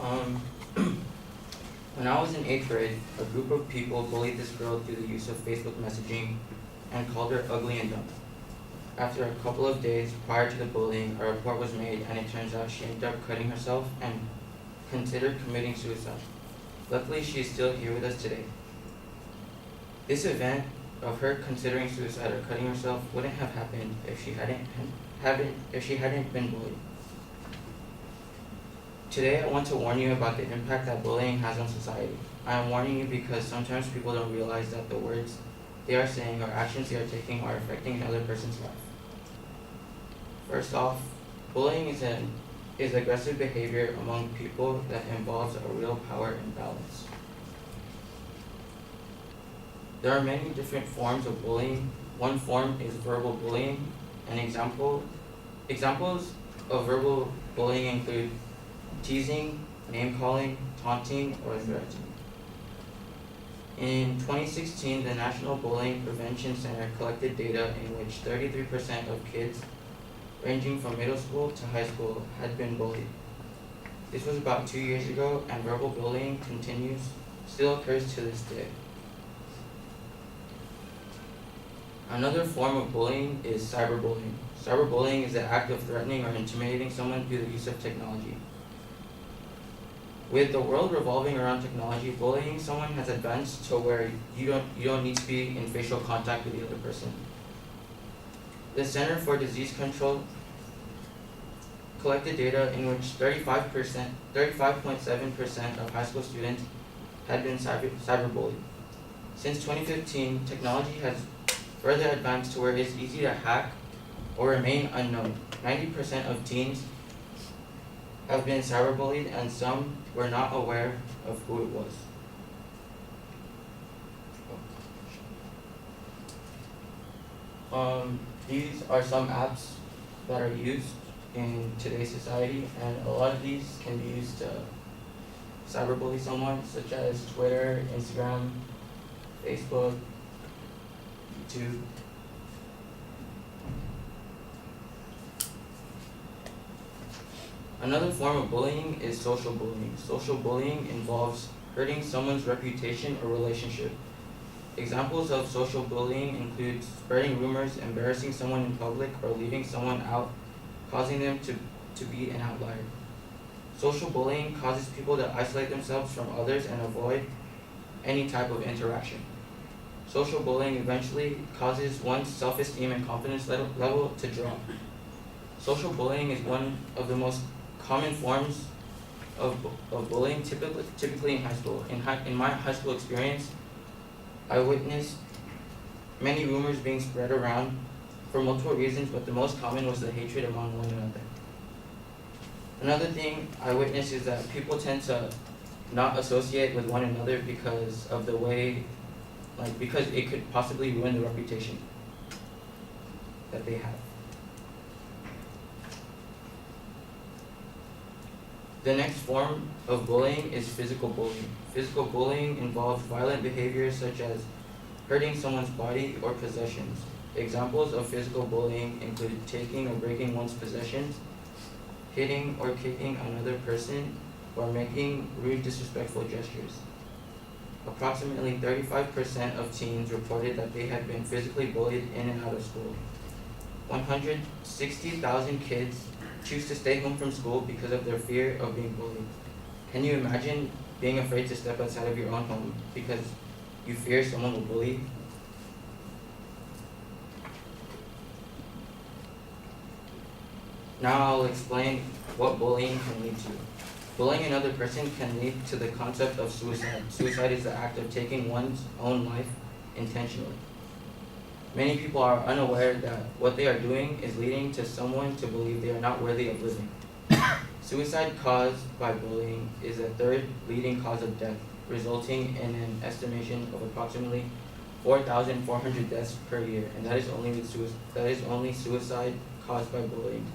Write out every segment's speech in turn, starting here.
Um, when I was in 8th grade, a group of people bullied this girl through the use of Facebook messaging and called her ugly and dumb. After a couple of days prior to the bullying, a report was made and it turns out she ended up cutting herself and considered committing suicide. Luckily, she is still here with us today. This event of her considering suicide or cutting herself wouldn't have happened if she hadn't been bullied. Today, I want to warn you about the impact that bullying has on society. I am warning you because sometimes people don't realize that the words they are saying or actions they are taking are affecting another person's life. First off, bullying is aggressive behavior among people that involves a real power imbalance. There are many different forms of bullying. One form is verbal bullying. Examples of verbal bullying include teasing, name-calling, taunting, or threatening. In 2016, the National Bullying Prevention Center collected data in which 33% of kids ranging from middle school to high school had been bullied. This was about 2 years ago, and verbal bullying still occurs to this day. Another form of bullying is cyberbullying. Cyberbullying is the act of threatening or intimidating someone through the use of technology. With the world revolving around technology, bullying someone has advanced to where you don't need to be in facial contact with the other person. The Center for Disease Control collected data in which 35.7% of high school students had been cyberbullied. Since 2015, technology has further advanced to where it is easy to hack or remain unknown. 90% of teens have been cyberbullied, and some were not aware of who it was. These are some apps that are used in today's society, and a lot of these can be used to cyberbully someone, such as Twitter, Instagram, Facebook, YouTube. Another form of bullying is social bullying. Social bullying involves hurting someone's reputation or relationship. Examples of social bullying include spreading rumors, embarrassing someone in public, or leaving someone out, causing them to be an outlier. Social bullying causes people to isolate themselves from others and avoid any type of interaction. Social bullying eventually causes one's self-esteem and confidence level to drop. Social bullying is one of the most common forms of bullying, typically in high school. In my high school experience, I witnessed many rumors being spread around for multiple reasons, but the most common was the hatred among one another. Another thing I witnessed is that people tend to not associate with one another because of the way, because it could possibly ruin the reputation that they have. The next form of bullying is physical bullying. Physical bullying involves violent behaviors such as hurting someone's body or possessions. Examples of physical bullying include taking or breaking one's possessions, hitting or kicking another person, or making rude, disrespectful gestures. Approximately 35% of teens reported that they had been physically bullied in and out of school. 160,000 kids choose to stay home from school because of their fear of being bullied. Can you imagine being afraid to step outside of your own home because you fear someone will bully you? Now I'll explain what bullying can lead to. Bullying another person can lead to the concept of suicide. Suicide is the act of taking one's own life intentionally. Many people are unaware that what they are doing is leading to someone to believe they are not worthy of living. Suicide caused by bullying is the third leading cause of death, resulting in an estimation of approximately 4,400 deaths per year, and that is only suicide caused by bullying.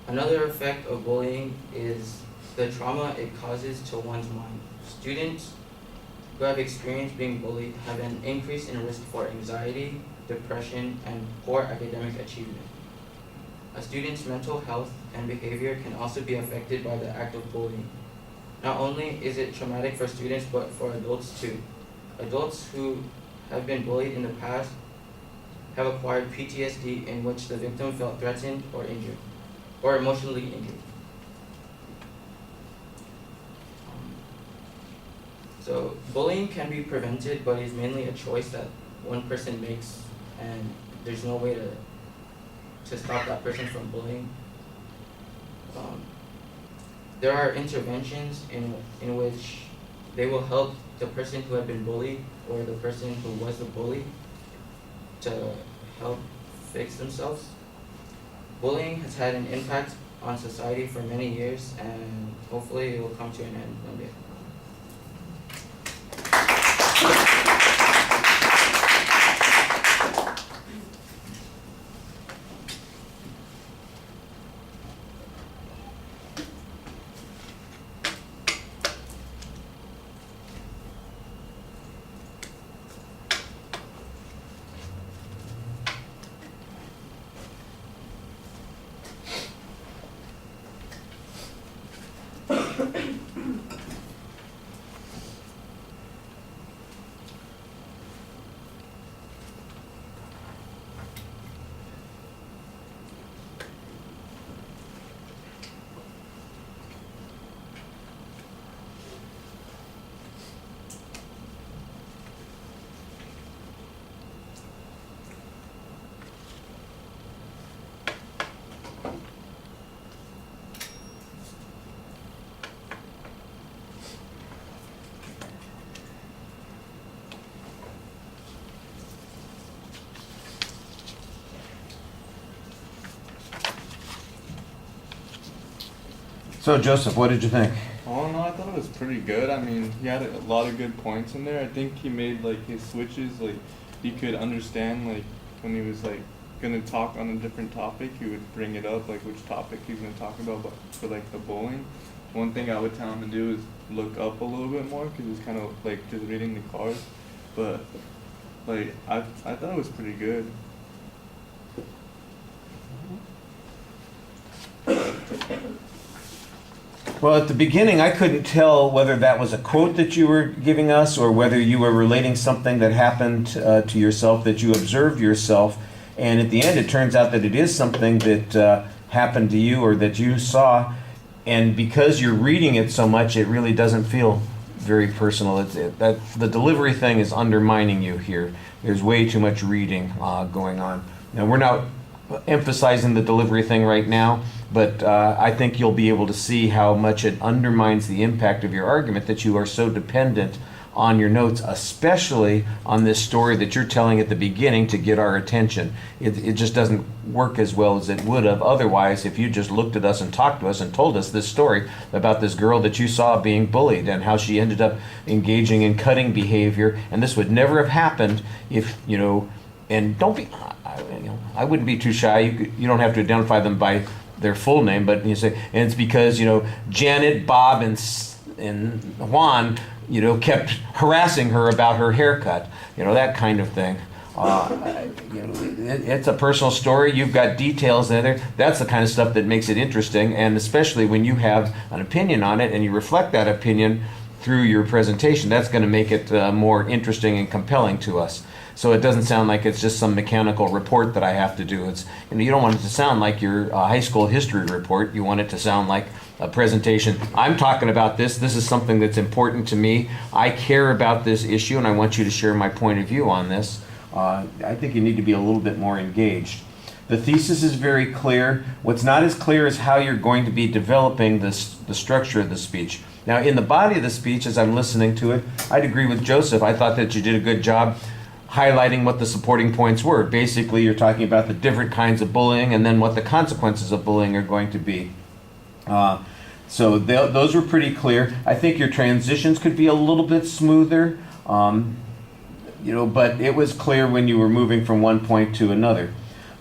Another effect of bullying is the trauma it causes to one's mind. Students who have experienced being bullied have an increase in risk for anxiety, depression, and poor academic achievement. A student's mental health and behavior can also be affected by the act of bullying. Not only is it traumatic for students, but for adults too. Adults who have been bullied in the past have acquired PTSD, in which the victim felt threatened or injured, or emotionally injured. So bullying can be prevented, but is mainly a choice that one person makes, and there's no way to stop that person from bullying. There are interventions in which they will help the person who had been bullied or the person who was the bully to help fix themselves. Bullying has had an impact on society for many years, and hopefully it will come to an end one day. So, Joseph, what did you think? Oh no, I thought it was pretty good. I mean, he had a lot of good points in there. I think he made like his switches, like he could understand like when he was like gonna talk on a different topic, he would bring it up like which topic he's gonna talk about. But for like the bowling, one thing I would tell him to do is look up a little bit more because it's kind of like just reading the cards. But like I thought it was pretty good. Well, at the beginning, I couldn't tell whether that was a quote that you were giving us or whether you were relating something that happened to yourself, that you observed yourself. And at the end, it turns out that it is something that happened to you or that you saw. And because you're reading it so much, it really doesn't feel very personal. The delivery thing is undermining you here. There's way too much reading going on. Now, we're not emphasizing the delivery thing right now, but I think you'll be able to see how much it undermines the impact of your argument that you are so dependent on your notes, especially on this story that you're telling at the beginning to get our attention. It just doesn't work as well as it would have otherwise if you just looked at us and talked to us and told us this story about this girl that you saw being bullied and how she ended up engaging in cutting behavior. And this would never have happened if, and don't be, I wouldn't be too shy. You don't have to identify them by their full name, but you say, and it's because, Janet, Bob, and Juan, kept harassing her about her haircut, that kind of thing. It's a personal story. You've got details in there. That's the kind of stuff that makes it interesting, and especially when you have an opinion on it and you reflect that opinion through your presentation, that's going to make it more interesting and compelling to us. So it doesn't sound like it's just some mechanical report that I have to do. It's you don't want it to sound like your high school history report. You want it to sound like a presentation. I'm talking about this. This is something that's important to me. I care about this issue, and I want you to share my point of view on this. I think you need to be a little bit more engaged. The thesis is very clear. What's not as clear is how you're going to be developing the structure of the speech. Now, in the body of the speech, as I'm listening to it, I'd agree with Joseph. I thought that you did a good job highlighting what the supporting points were. Basically, you're talking about the different kinds of bullying and then what the consequences of bullying are going to be. So those were pretty clear. I think your transitions could be a little bit smoother, but it was clear when you were moving from one point to another.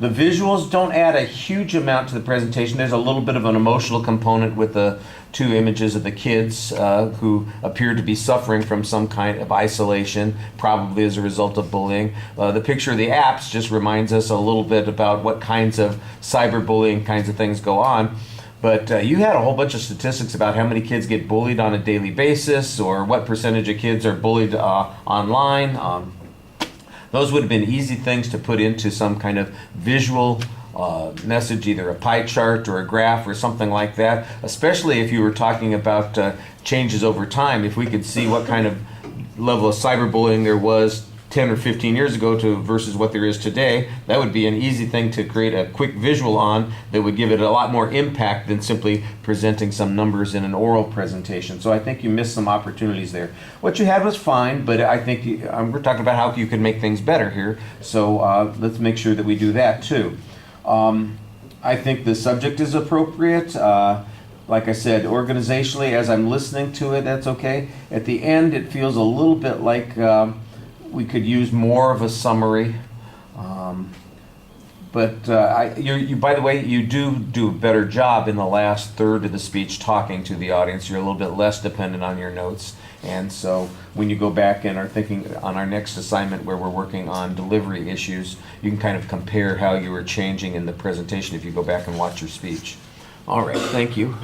The visuals don't add a huge amount to the presentation. There's a little bit of an emotional component with the two images of the kids who appear to be suffering from some kind of isolation, probably as a result of bullying. The picture of the apps just reminds us a little bit about what kinds of cyberbullying kinds of things go on. But you had a whole bunch of statistics about how many kids get bullied on a daily basis, or what percentage of kids are bullied online. Those would have been easy things to put into some kind of visual message, either a pie chart or a graph or something like that, especially if you were talking about changes over time. If we could see what kind of level of cyberbullying there was 10 or 15 years ago to versus what there is today, that would be an easy thing to create a quick visual on that would give it a lot more impact than simply presenting some numbers in an oral presentation. So I think you missed some opportunities there. What you had was fine, but I think we're talking about how you can make things better here. So let's make sure that we do that too. I think the subject is appropriate. Like I said, organizationally, as I'm listening to it, that's okay. At the end, it feels a little bit like we could use more of a summary. But by the way, you do a better job in the last third of the speech talking to the audience. You're a little bit less dependent on your notes. And so when you go back and are thinking on our next assignment where we're working on delivery issues, you can kind of compare how you were changing in the presentation if you go back and watch your speech. All right, thank you.